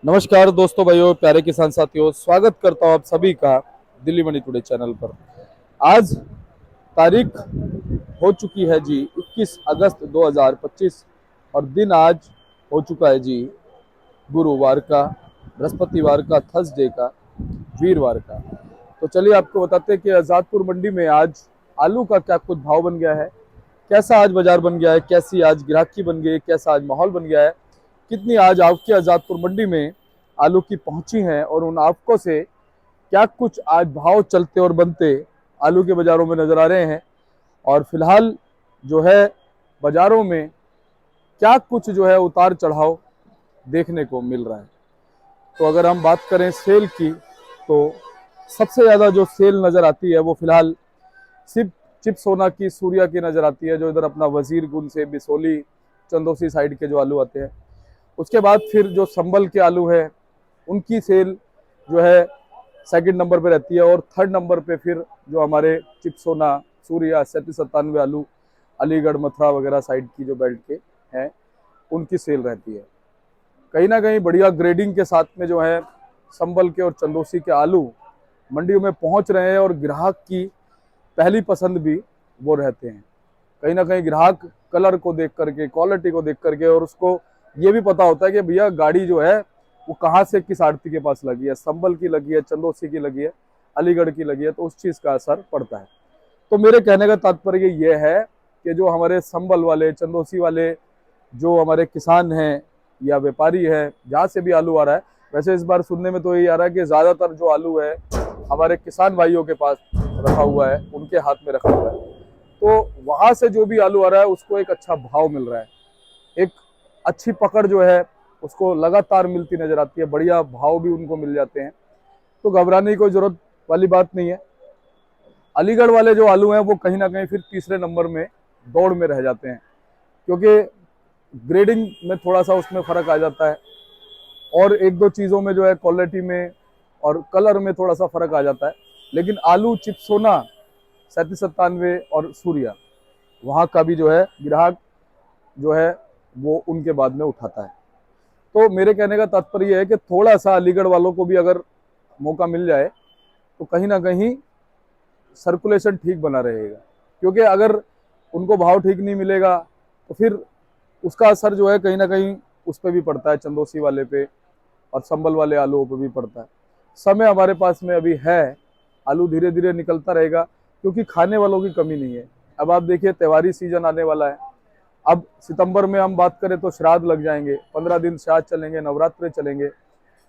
नमस्कार दोस्तों, भाइयों, प्यारे किसान साथियों, स्वागत करता हूं आप सभी का दिल्ली मनी टुडे चैनल पर। आज तारीख हो चुकी है जी 21 अगस्त 2025 और दिन आज हो चुका है जी गुरुवार का, बृहस्पतिवार का, थर्सडे का, वीरवार का। तो चलिए आपको बताते हैं कि आज़ादपुर मंडी में आज आलू का क्या कुछ भाव बन गया है, कैसा आज बाजार बन गया है, कैसी आज ग्राहकी बन गई है, कैसा आज माहौल बन गया है, कितनी आज आपकी आज़ादपुर मंडी में आलू की पहुंची हैं और उन आवकों से क्या कुछ आज भाव चलते और बनते आलू के बाज़ारों में नज़र आ रहे हैं। और फिलहाल जो है बाज़ारों में क्या कुछ जो है उतार चढ़ाव देखने को मिल रहा है। तो अगर हम बात करें सेल की, तो सबसे ज़्यादा जो सेल नज़र आती है वो फिलहाल सिर्फ चिप सोना की, सूर्या की नज़र आती है, जो इधर अपना वजीरगुंज से बिसोली चंदौसी साइड के जो आलू आते हैं। उसके बाद फिर जो संभल के आलू है उनकी सेल जो है सेकंड नंबर पे रहती है, और थर्ड नंबर पे फिर जो हमारे चिप सोना, सूर्या, 37-97 आलू अलीगढ़, मथुरा वगैरह साइड की जो बेल्ट के हैं उनकी सेल रहती है। कहीं ना कहीं बढ़िया ग्रेडिंग के साथ में जो है संभल के और चंदौसी के आलू मंडियों में पहुंच रहे हैं और ग्राहक की पहली पसंद भी वो रहते हैं। कहीं ना कहीं ग्राहक कलर को देख करके, क्वालिटी को देख करके, और उसको ये भी पता होता है कि भैया गाड़ी जो है वो कहाँ से किस आड़ती के पास लगी है, संभल की लगी है, चंदौसी की लगी है, अलीगढ़ की लगी है, तो उस चीज़ का असर पड़ता है। तो मेरे कहने का तात्पर्य ये है कि जो हमारे संभल वाले, चंदौसी वाले जो हमारे किसान हैं या व्यापारी है, जहाँ से भी आलू आ रहा है, वैसे इस बार सुनने में तो यही आ रहा है कि ज़्यादातर जो आलू है हमारे किसान भाइयों के पास रखा हुआ है, उनके हाथ में रखा हुआ है। तो वहाँ से जो भी आलू आ रहा है उसको एक अच्छा भाव मिल रहा है, एक अच्छी पकड़ जो है उसको लगातार मिलती नजर आती है, बढ़िया भाव भी उनको मिल जाते हैं। तो घबराने की कोई जरूरत वाली बात नहीं है। अलीगढ़ वाले जो आलू हैं वो कहीं ना कहीं फिर तीसरे नंबर में दौड़ में रह जाते हैं, क्योंकि ग्रेडिंग में थोड़ा सा उसमें फर्क आ जाता है, और एक दो चीज़ों में जो है क्वालिटी में और कलर में थोड़ा सा फर्क आ जाता है। लेकिन आलू चिप सोना, 37-97 और सूर्या, वहाँ का भी जो है ग्राहक जो है वो उनके बाद में उठाता है। तो मेरे कहने का तात्पर्य यह है कि थोड़ा सा अलीगढ़ वालों को भी अगर मौका मिल जाए तो कहीं ना कहीं सर्कुलेशन ठीक बना रहेगा, क्योंकि अगर उनको भाव ठीक नहीं मिलेगा तो फिर उसका असर जो है कहीं ना कहीं उस पर भी पड़ता है, चंदौसी वाले पे और संभल वाले आलूओं पर भी पड़ता है। समय हमारे पास में अभी है, आलू धीरे धीरे निकलता रहेगा, क्योंकि खाने वालों की कमी नहीं है। अब आप देखिए त्योहारी सीजन आने वाला है। अब सितंबर में हम बात करें तो श्राद्ध लग जाएंगे, 15 दिन श्राद्ध चलेंगे, नवरात्रे चलेंगे,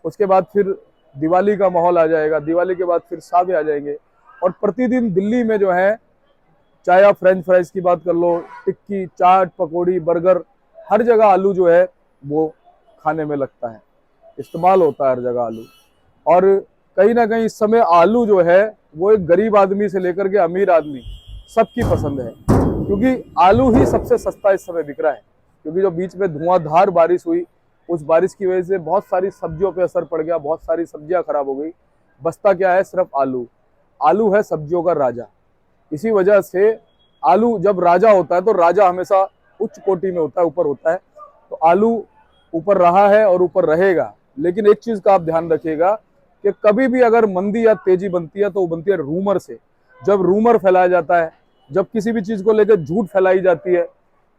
उसके बाद फिर दिवाली का माहौल आ जाएगा, दिवाली के बाद फिर सावे आ जाएंगे। और प्रतिदिन दिल्ली में जो है, चाहे आप फ्रेंच फ्राइज की बात कर लो, टिक्की, चाट, पकौड़ी, बर्गर, हर जगह आलू जो है वो खाने में लगता है, इस्तेमाल होता है हर जगह आलू। और कहीं ना कहीं इस समय आलू जो है वो एक गरीब आदमी से लेकर के अमीर आदमी सबकी पसंद है, क्योंकि आलू ही सबसे सस्ता इस समय बिक रहा है। क्योंकि जो बीच में धुआंधार बारिश हुई, उस बारिश की वजह से बहुत सारी सब्जियों पे असर पड़ गया, बहुत सारी सब्जियां खराब हो गई। बचता क्या है? सिर्फ आलू। आलू है सब्जियों का राजा। इसी वजह से आलू जब राजा होता है तो राजा हमेशा उच्च कोटि में होता है, ऊपर होता है। तो आलू ऊपर रहा है और ऊपर रहेगा। लेकिन एक चीज का आप ध्यान रखिएगा कि कभी भी अगर मंदी या तेजी बनती है तो वो बनती है रूमर से। जब रूमर फैलाया जाता है, जब किसी भी चीज को लेकर झूठ फैलाई जाती है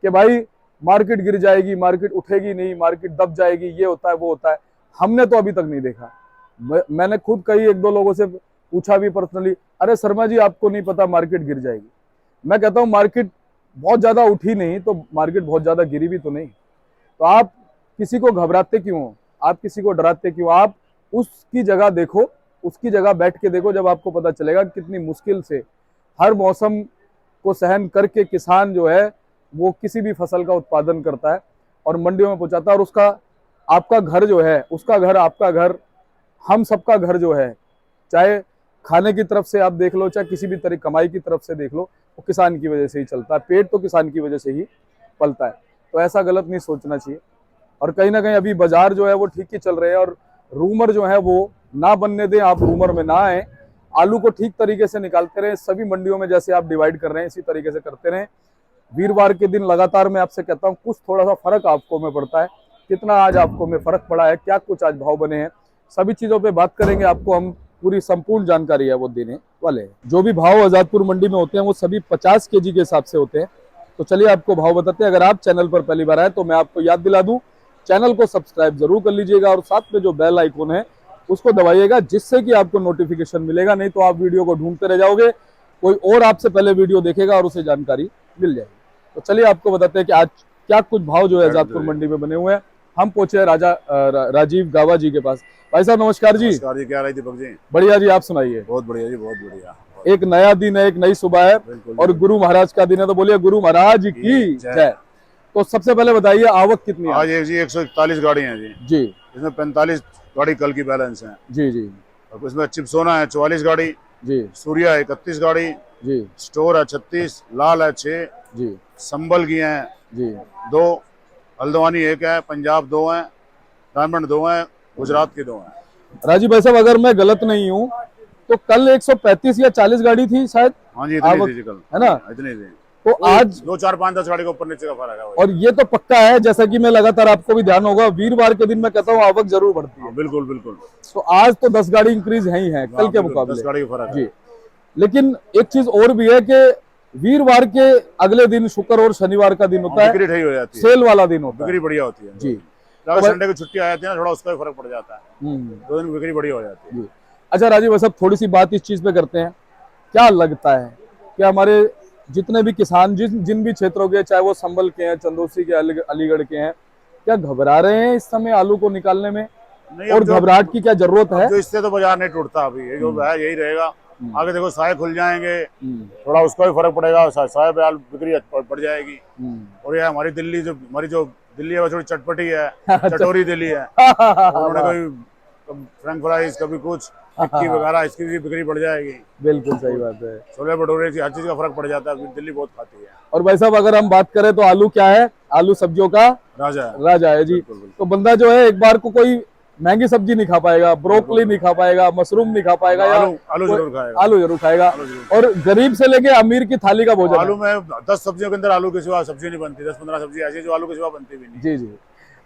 कि भाई मार्केट गिर जाएगी, मार्केट उठेगी नहीं, मार्केट दब जाएगी, ये होता है, वो होता है, हमने तो अभी तक नहीं देखा। मैंने खुद कई एक दो लोगों से पूछा भी पर्सनली, अरे शर्मा जी आपको नहीं पता मार्केट गिर जाएगी? मैं कहता हूँ मार्केट बहुत ज्यादा उठी नहीं तो मार्केट बहुत ज्यादा गिरी भी तो नहीं। तो आप किसी को घबराते क्यों हो? आप किसी को डराते क्यों? आप उसकी जगह देखो, उसकी जगह बैठ के देखो, जब आपको पता चलेगा कितनी मुश्किल से हर मौसम को सहन करके किसान जो है वो किसी भी फसल का उत्पादन करता है और मंडियों में पहुंचाता है। और उसका, आपका घर जो है, उसका घर, आपका घर, हम सबका घर जो है, चाहे खाने की तरफ से आप देख लो, चाहे किसी भी तरह कमाई की तरफ से देख लो, वो किसान की वजह से ही चलता है। पेट तो किसान की वजह से ही पलता है। तो ऐसा गलत नहीं सोचना चाहिए। और कहीं ना कहीं अभी बाजार जो है वो ठीक ही चल रहे हैं, और रूमर जो है वो ना बनने दें, आप रूमर में ना आए, आलू को ठीक तरीके से निकालते रहे। सभी मंडियों में जैसे आप डिवाइड कर रहे हैं इसी तरीके से करते रहें। वीरवार के दिन लगातार मैं आपसे कहता हूँ कुछ थोड़ा सा फर्क आपको में पड़ता है, कितना आज आपको में फर्क पड़ा है, क्या कुछ आज भाव बने हैं, सभी चीजों पे बात करेंगे। आपको हम पूरी संपूर्ण जानकारी है वो देने वाले हैं। जो भी भाव आजादपुर मंडी में होते हैं वो सभी 50 केजी के हिसाब से होते हैं। तो चलिए आपको भाव बताते हैं। अगर आप चैनल पर पहली बार आए तो मैं आपको याद दिला दूं, चैनल को सब्सक्राइब जरूर कर लीजिएगा और साथ में जो बेल आइकन है उसको दबाइएगा, जिससे कि आपको नोटिफिकेशन मिलेगा। नहीं तो आप वीडियो को ढूंढते रह जाओगे, कोई और आपसे पहले वीडियो देखेगा और उसे जानकारी मिल जाएगी। तो चलिए आपको बताते हैं कि आज क्या कुछ भाव जो है आजादपुर मंडी में बने हुए हैं। हम पहुंचे हैं राजीव गावा जी के पास। भाई साहब नमस्कार जी। नमस्कार जी, क्या रही दीपक जी? बढ़िया जी, आप सुनाइए। बहुत बढ़िया जी, बहुत बढ़िया। एक नया दिन है, एक नई सुबह है और गुरु महाराज का दिन है, तो बोलिए गुरु महाराज की जय। तो सबसे पहले बताइए आवक कितनी है आज? जी 141 गाड़ी है जी। इसमें 45 गाड़ी कल की बैलेंस है जी। और इसमें चिपसोना है 44 गाड़ी जी, सूर्या है 31 गाड़ी जी, स्टोर है 36, लाल है 6 जी, संबल की है जी, 2, हल्द्वानी 1 है, पंजाब 2 है, डायमंड 2 है, गुजरात की 2 है। राजीव भाई साहब अगर मैं गलत नहीं हूँ तो कल 135 या 40 गाड़ी थी शायद। हाँ जी, इतनी थी कल, है ना? इतनी थी। तो आज 2, 4, 5, 10 गाड़ी के ऊपर नीचे का फर्क है। और ये तो पक्का है, जैसा कि मैं लगातार, आपको भी ध्यान होगा, वीरवार के दिन मैं कहता हूँ आवक जरूर बढ़ती है। बिल्कुल बिल्कुल। तो आज तो 10 गाड़ी इंक्रीज है ही है कल के मुकाबले। 10 गाड़ी का फर्क जी। है। लेकिन एक चीज और भी है कि वीरवार के अगले दिन शुक्र और शनिवार का दिन होता है, बिक्री ठीक हो जाती है, सेल वाला दिन होता है, बिक्री बढ़िया होती है जी। संडे की छुट्टी आ जाती है ना, थोड़ा उसका भी फर्क पड़ जाता है। 2 दिन बिक्री बढ़िया हो जाती है। अच्छा राजीव भाई साहब, थोड़ी सी बात इस चीज पे करते हैं। क्या लगता है कि हमारे जितने भी किसान जिन भी क्षेत्रों के, चाहे वो संभल के हैं, चंदौसी के, अलीगढ़ के हैं, क्या घबरा रहे हैं इस समय आलू को निकालने में? नहीं, और घबराहट की क्या जरूरत है? जो इससे तो बाजार नहीं टूटता अभी, ये जो है यही रहेगा। आगे देखो साए खुल जाएंगे, थोड़ा उसका भी फर्क पड़ेगा, साए पे आलू बिक्री बढ़ जाएगी। और यह हमारी दिल्ली जो दिल्ली है वो थोड़ी चटपटी है, चटोरी दिल्ली है। उन्होंने कोई फ्रेंच फ्राइज, कभी कुछ टिक्की वगैरह, इसकी भी बिक्री बढ़ जाएगी। बिल्कुल सही बात है। छोले भटूरे की हर चीज का फर्क पड़ जाता है, दिल्ली बहुत खाती है। और भाई साहब अगर हम बात करें तो आलू क्या है? आलू सब्जियों का राजा है जी। तो बंदा जो है एक बार को कोई महंगी सब्जी नहीं खा पाएगा, ब्रोकली नहीं खा पाएगा, मशरूम नहीं खा पाएगा, या आलू जरूर खाएगा। आलू जरूर खाएगा। और गरीब से लेके अमीर की थाली का भोजन। आलू में 10 सब्जियों के अंदर आलू के सिवा सब्जी नहीं बनती। 10-15 सब्जी ऐसी जो आलू के सिवा बनती भी नहीं। जी जी।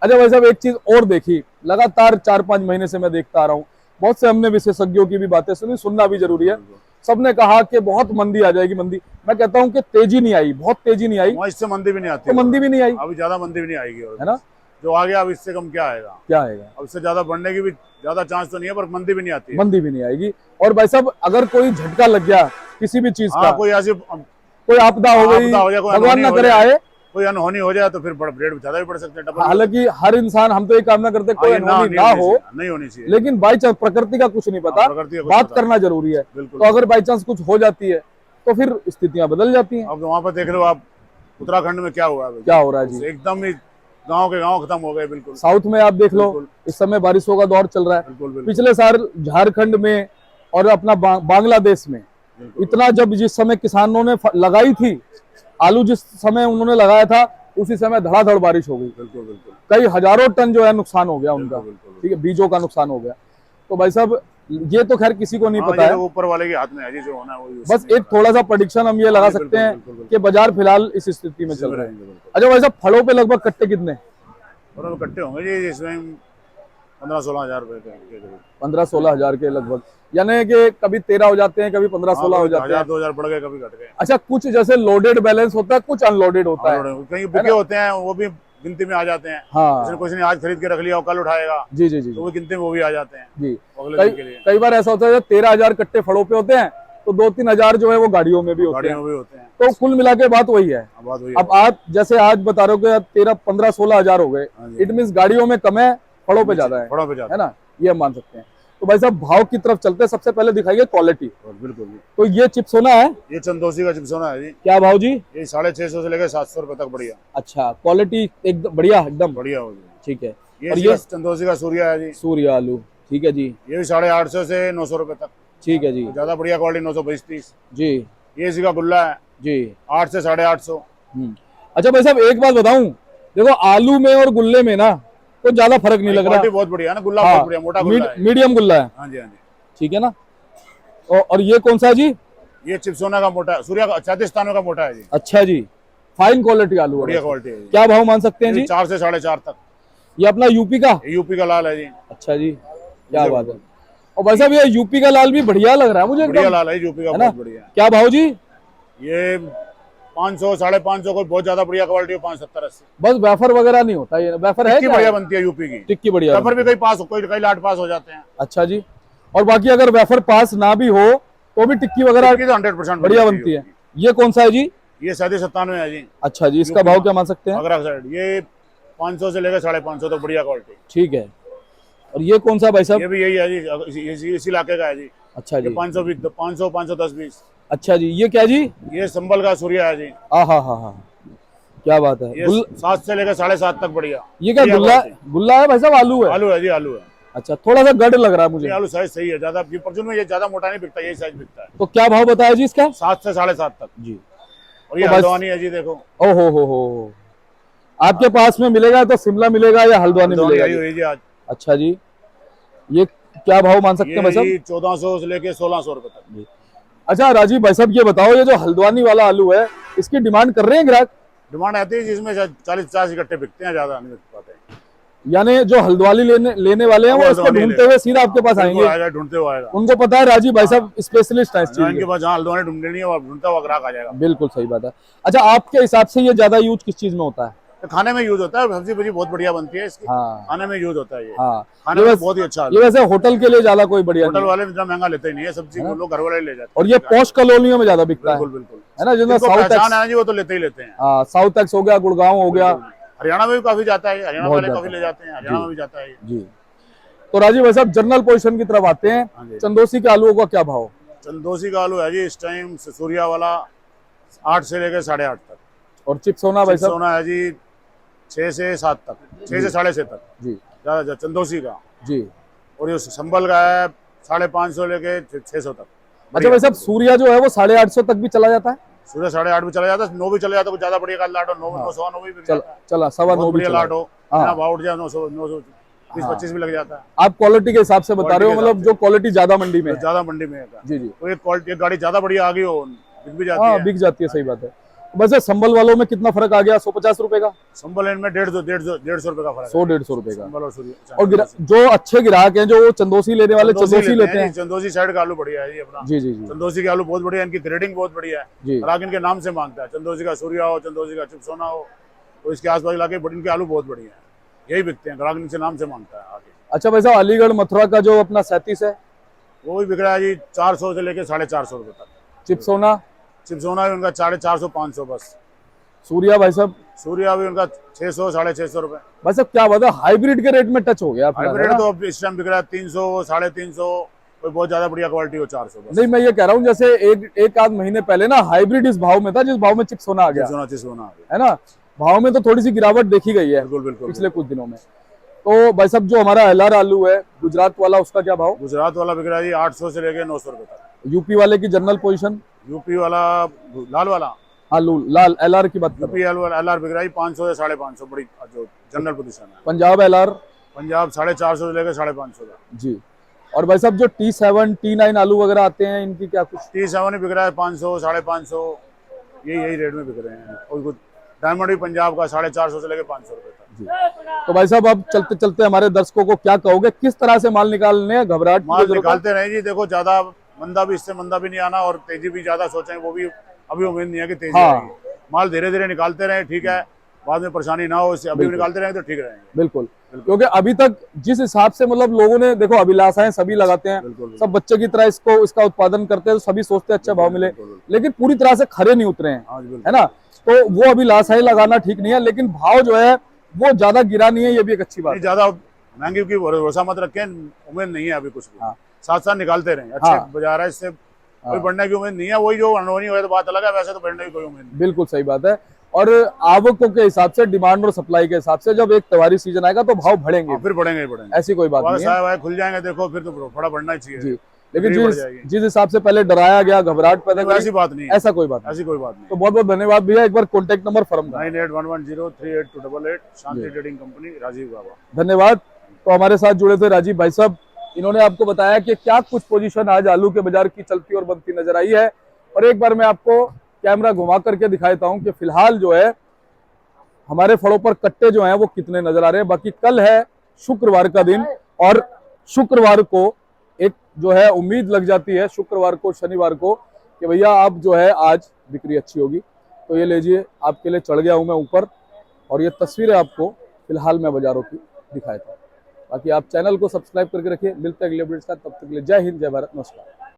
अच्छा भाई साहब एक चीज और देखी, लगातार 4-5 महीने से मैं देखता आ रहा हूँ, बहुत से हमने विशेषज्ञों की भी बातें सुनी, सुनना भी जरूरी है। सबने कहा कि बहुत मंदी आ जाएगी, मंदी। मैं कहता हूँ कि तेजी नहीं आई, बहुत तेजी नहीं आई। इससे मंदी भी नहीं आती, तो मंदी भी नहीं आई, अभी ज्यादा मंदी भी नहीं आएगी, है ना? जो आ गया अब इससे कम क्या आएगा? क्या आएगा? अब इससे ज्यादा बढ़ने की भी ज्यादा चांस तो नहीं है, पर मंदी भी नहीं आती है। मंदी भी नहीं आएगी। और भाई साहब अगर कोई झटका लग गया किसी भी चीज का, कोई ऐसी कोई आपदा हो गई, भगवान ना करे आए, कोई अनहोनी हो जाए तो फिर रेट ज्यादा भी बढ़ सकते हैं। हालांकि हर इंसान, हम तो ये कामना करते कोई अनहोनी ना हो, नहीं होनी चाहिए, लेकिन बाई चांस प्रकृति का कुछ नहीं पता, बात करना जरूरी है। तो अगर बाई चांस कुछ हो जाती है तो फिर स्थितियां बदल जाती हैं। अब वहाँ पर देख लो आप, उत्तराखंड में क्या हुआ है, क्या हो रहा है जी? एकदम ही गांव के गांव खत्म हो गए। बिल्कुल साउथ में आप देख लो, इस समय बारिशों का दौर चल रहा है। पिछले साल झारखंड में और अपना बांग्लादेश में इतना, जब जिस समय किसानों ने लगाई थी आलू, जिस समय उन्होंने लगाया था उसी समय धड़ाधड़ बारिश हो गई। बिल्कुल बिल्कुल। कई हजारों टन जो है नुकसान हो गया उनका, ठीक है, बीजों का नुकसान हो गया। तो भाई साहब ये तो खैर किसी को नहीं पता है, ऊपर वाले के हाथ में है जी, जो होना है वही। बस एक थोड़ा सा प्रेडिक्शन हम ये लगा सकते हैं कि बाजार फिलहाल इस स्थिति में चल रहा है। अच्छा भाई साहब फलों पे लगभग कट्टे कितने? कट्टे होंगे जी इसमें 15-16 हजार रुपए, 15-16 हजार के लगभग, यानी कि कभी 13 हो जाते हैं, कभी 15-16 हो जाते हैं, 2,000 बढ़ गए, कभी घट गए। अच्छा कुछ जैसे लोडेड बैलेंस होता है, कुछ अनलोडेड होता है, कहीं बिके होते हैं, वो भी गिनती में आ जाते हैं। हाँ, कुछ ने आज खरीद के रख लिया और कल उठाएगा, जी जी जी, तो वो गिनती में वो भी आ जाते हैं जी। कई बार ऐसा होता है 13,000 कट्टे फलों पे होते हैं, तो 2-3 हजार जो है वो गाड़ियों में भी होते हैं। तो कुल मिला के बात वही है। अब आप जैसे आज बता रहे हो कि 13-15-16 हजार हो गए, इट मीन गाड़ियों में कम है, फलों पे ज्यादा है ना, ये हम मान सकते हैं। तो भाई साहब भाव की तरफ चलते हैं, सबसे पहले दिखाइए क्वालिटी। बिल्कुल। तो ये चिपसोना है, ये चंदौसी का चिपसोना है जी। क्या भाव जी? ये 650 से लेकर 700 रुपए तक बढ़िया। अच्छा, क्वालिटी एकदम बढ़िया, एकदम बढ़िया हो गई, ठीक है। और ये चंदौसी का सूर्या है जी। सूर्या आलू, ठीक है जी। ये भी 850 से 900 रुपए तक, ठीक है जी। ज्यादा बढ़िया क्वालिटी 920-30 जी। ये इसी का गुल्ला है जी, 8 से 850। अच्छा भाई साहब एक बात बताऊं, देखो आलू में और गुल्ले में ना तो ज्यादा फर्क नहीं लग रहा, बहुत बढ़िया ना गुल्ला, बहुत बढ़िया मोटा गुल्ला है, मीडियम गुल्ला है। हाँ जी, हाँ जी, ठीक है ना। और ये कौन सा है जी? ये चिपसोना का मोटा है, सूर्या का 34 का मोटा है जी। अच्छा जी, फाइन क्वालिटी आलू, बढ़िया क्वालिटी है। क्या भाव मान सकते हैं जी? 4 से 4.5 तक। ये अपना यूपी का? यूपी का लाल है जी। अच्छा जी, क्या बात है। और भाई साहब ये यूपी का लाल भी बढ़िया लग रहा है मुझे बढ़िया एकदम, लाल है यूपी का, है ना? बहुत बढ़िया। क्या भाव जी? ये 500 550 को बहुत ज्यादा बढ़िया क्वालिटी है, 570 80। बस वेफर वगैरह नहीं होता, ये वेफर है टिक्की क्या? बढ़िया बनती है यूपी की। टिक्की बढ़िया वेफर भी बनती है। कई पास, कई लाट पास हो जाते हैं। अच्छा जी। और बाकी अगर वेफर पास ना भी हो तो भी टिक्की वगैरह टिक्की तो 100% बढ़िया बनती है। ये कौन सा है जी? ये 97 है जी। अच्छा जी, इसका यूपी भाव का। क्या मान सकते हैं? आगरा साइड ये 500 से लेकर 550 तक बढ़िया क्वालिटी। ठीक है। और ये कौन सा भाई साहब? ये भी यही है जी, इसी इलाके का है जी। अच्छा ये जी। 500 510 20। अच्छा जी, ये क्या जी? ये संबल का सूर्या है जी। हाँ हाँ हाँ हाँ, क्या बात है। ये 7 से लेकर 7.5 तक बढ़िया। ये क्या बढ़िया गुल्ला? क्वालिटी। गुल्ला है भाई साहब, आलू है? आलू है जी, आलू है। अच्छा, थोड़ा सा गढ़ लग रहा है मुझे। ये आलू साइज सही है, ज्यादा ये परचून में ये ज्यादा मोटा नहीं बिकता, यही साइज बिकता है। तो क्या भाव बताया जी इसका? 7 से 7.5 तक जी। और ये तो बस- हल्द्वानी है जी, देखो। ओ हो। आपके पास में मिलेगा तो शिमला मिलेगा या हल्द्वानी हल्द्वानी मिलेगा आई जी? हुई जी आज। अच्छा जी। ये क्या भाव मान सकते हैं भाई ये साहब? जी 1400 से लेके 1600 रुपए तक। अच्छा राजीव भाई साहब, ये बताओ ये जो हल्द्वानी वाला आलू है, इसकी डिमांड कर रहे हैं ग्राहक? डिमांड आती है जिसमें 40 इकट्ठे बिकते हैं, ज्यादा नहीं बिक पाते। यानी जो हल्द्वानी लेने वाले हैं वो इसको हल्द्वानी ढूंढते हुए सीधा आपके पास आएंगे? आएगा, ढूंढते हुए आएगा। उनको पता है राजीव भाई साहब स्पेशलिस्ट है इस चीज इनके के। पास जहाँ हल्द्वानी ढूंढनी नहीं है, वो ढूंढता हुआ ग्राहक आ जाएगा। बिल्कुल सही बात है। अच्छा, आपके हिसाब से ये ज्यादा यूज किस चीज में होता है? तो खाने में यूज होता है, सब्जी भाजी बहुत बढ़िया बनती है इसकी। हाँ खाने में यूज होता है ये। हाँ। खाने ये में वैसे- बहुत ही अच्छा ये वैसे होटल के लिए ज्यादा कोई बढ़िया होटल नहीं है। वाले इतना महंगा लेते ही नहीं है सब्जी को, लोग घर वाले ले जाते हैं। और ये पॉश कॉलोनियों में ज्यादा बिकता है, बिल्कुल बिल्कुल, है ना? जिसमें जिनको साउथ पहचान एक्स, है जी वो तो लेते ही लेते हैं। हाँ साउथ एक्स हो गया, गुड़गांव हो गया। हरियाणा में भी काफी जाता है, हरियाणा बहुत वाले जाता काफी है। ले जाते हैं, हरियाणा जी। में भी जाता है ये। जी। तो राजीव भाई साहब जनरल पोजीशन की तरफ आते हाँ हैं। जी। चंदोसी के आलूओं का क्या भाव? चंदोसी का आलू है जी इस टाइम सूर्या वाला 8 से लेकर 8.5 तक। और चिप्स होना भाई साहब? सोना है जी 6 से 7 तक, 6 से 6.5 तक जी ज्यादा चंदोसी का। जी। और ये संबल का है 550 लेके 600 तक। अच्छा भाई साहब, सूर्या जो है वो 850 तक भी चला जाता है? सूर्य 8.5 भी चला जाता है, 9 भी चला जाता है, कुछ ज्यादा बढ़िया का लाट हो 9 9 सवा 9 भी बिक जाता है। चला 9.25 बहुत भी बढ़िया चला लाट हो, हाँ। बिना भाव उठ जाए 900 20 25 भी लग जाता है। आप क्वालिटी के हिसाब से बता रहे हो, क्वालिटी के मतलब हिसाब जो क्वालिटी ज्यादा मंडी में है। ज्यादा मंडी में है का। जी जी। तो एक क्वालिटी, एक गाड़ी ज्यादा बढ़िया आ गई हो बिक भी जाती हाँ है। बिक जाती है, सही बात है। वैसे संबल वालों में कितना फर्क आ गया? 150 रुपए का? संबल एंड में 150 रुपए का फर्क है। 100-150 रुपए का। संबल और सूर्य। और जो अच्छे ग्राहक हैं, जो चंदोसी लेने वाले चंदोसी लेते हैं। चंदोसी साइड का आलू बढ़िया है ये अपना। जी जी जी चंदोसी के आलू बहुत बढ़िया है, इनकी ग्रेडिंग बहुत बढ़िया है। जी। ग्राहक इनके नाम से मांगता है, चंदोसी का सूर्या हो, चंदोसी का चिप्सोना हो, तो इसके आसपास इलाके इनके आलू बहुत बढ़िया है, यही बिकते हैं, ग्राहक इनसे नाम से मांगता है आगे। अच्छा भाई साहब, अलीगढ़ मथुरा का जो अपना 37 है वो भी बिक रहा है जी 400 से लेके 450 रुपए तक। चिप्स होना? चिप्सोना भी उनका 450 500 बस। सूर्या भाई साहब? सूर्या भी उनका 600 650 रुपए। भाई साहब क्या बात है, हाइब्रिड के रेट में टच हो गया फिलहाल, है हाइब्रिड ना? तो अब इस टाइम बिक रहा है 300 350, कोई बहुत ज्यादा बढ़िया क्वालिटी हो 400 बस। नहीं, मैं ये कह रहा हूँ जैसे एक आध महीने पहले ना हाइब्रिड इस भाव में था जिस भाव में चिप्स होना आ गया, चिप्सोना आ गया। है ना? भाव में तो थोड़ी सी गिरावट देखी गई है बिल्कुल बिल्कुल। पिछले कुछ दिनों में। तो भाई साहब जो हमारा एलआर आलू है गुजरात वाला, उसका क्या भाव? गुजरात वाला बिक रहा है जी 800 से लेके 900 रुपए तक। यूपी वाले की जनरल पोजीशन? यूपी वाला लाल वाला, आलू लाल एलआर की बात करो। यूपी एलआर बिक रहा है 500 से 550, बड़ी जो जनरल पोजीशन है। पंजाब एलआर? पंजाब 450 से लेकर 550 तक। जी। और भाई साहब जो T7 T9 आलू वगैरह आते हैं, इनकी क्या कुछ? T7 ही बिक रहा है 500 550, यही रेट में बिक रहे हैं। और कुछ डायमंड भी पंजाब का 450 से लेकर 500 रुपए तक। जी। तो भाई साहब अब चलते चलते हमारे दर्शकों को क्या कहोगे, किस तरह से माल निकालने हैं? घबराहट की माल जरूरत है? निकालते रहे जी, देखो ज्यादा मंदा भी, इससे मंदा भी नहीं आना, और तेजी भी ज्यादा सोचें वो भी अभी उम्मीद नहीं है कि तेजी हाँ। आएगी। माल धीरे धीरे निकालते रहे, ठीक है, बाद में परेशानी ना हो, इससे अभी बिल्कुल। निकालते रहेंगे तो ठीक रहेंगे। बिल्कुल, क्योंकि अभी तक जिस हिसाब से मतलब लोगों ने देखो अभिलाषाएं सभी लगाते हैं, बिल्कुल सब बच्चे की तरह इसका उत्पादन करते हैं, तो सभी सोचते हैं अच्छा भाव मिले, लेकिन पूरी तरह से खरे नहीं उतरे हैं, हाँ जी, है ना? तो वो अभिलाषाएं लगाना ठीक नहीं है, लेकिन भाव जो है वो ज्यादा गिरा नहीं है, ये भी एक अच्छी बात है। ज्यादा महंगी की भरोसा मत रखें, उम्मीद नहीं है अभी कुछ भी। हाँ। साथ साथ निकालते रहे, अच्छे हाँ। बाजार है, इससे कोई बढ़ने की उम्मीद नहीं है। वही जो अनहोनी हुआ तो बात अलग है, वैसे तो बढ़ने की कोई उम्मीद नहीं। बिल्कुल सही बात है। और आवकों के हिसाब से, डिमांड और सप्लाई के हिसाब से जब एक त्योहारी सीजन आएगा तो भाव बढ़ेंगे, फिर बढ़ेंगे ही बढ़ेंगे, ऐसी कोई बात नहीं है। साहब खुल जाएंगे देखो, फिर तो थोड़ा बढ़ना ही चाहिए जी। लेकिन बिक्री बढ़ जाएगी। जिस हिसाब से पहले डराया गया, घबराहट पैदा ऐसी करी, बात नहीं है, ऐसा कोई बात नहीं। ऐसी कोई बात नहीं। तो बहुत बहुत धन्यवाद भैया। एक बार कॉन्टेक्ट नंबर फर्म का? 9811038288, शांति ट्रेडिंग कंपनी, राजीव बाबा। धन्यवाद। तो हमारे साथ जुड़े थे राजीव भाई साहब, इन्होंने आपको बताया कि क्या कुछ पोजीशन आज आलू के बाजार की चलती और बनती नजर आई है। और एक बार मैं आपको कैमरा घुमा करके दिखाता हूं कि फिलहाल जो है हमारे फलों पर कट्टे जो हैं वो कितने नजर आ रहे हैं। बाकी कल है शुक्रवार का दिन, और शुक्रवार को एक जो है उम्मीद लग जाती है, शुक्रवार को शनिवार को, कि भैया अब जो है आज बिक्री अच्छी होगी। तो ये लीजिए, आपके लिए चढ़ गया हूं मैं ऊपर, और ये तस्वीरें आपको फिलहाल मैं बाजारों की दिखाया था। बाकी आप चैनल को सब्सक्राइब करके रखिए। मिलते हैं अगले वीडियो के साथ, तब तक के लिए जय हिंद, जय भारत, नमस्कार।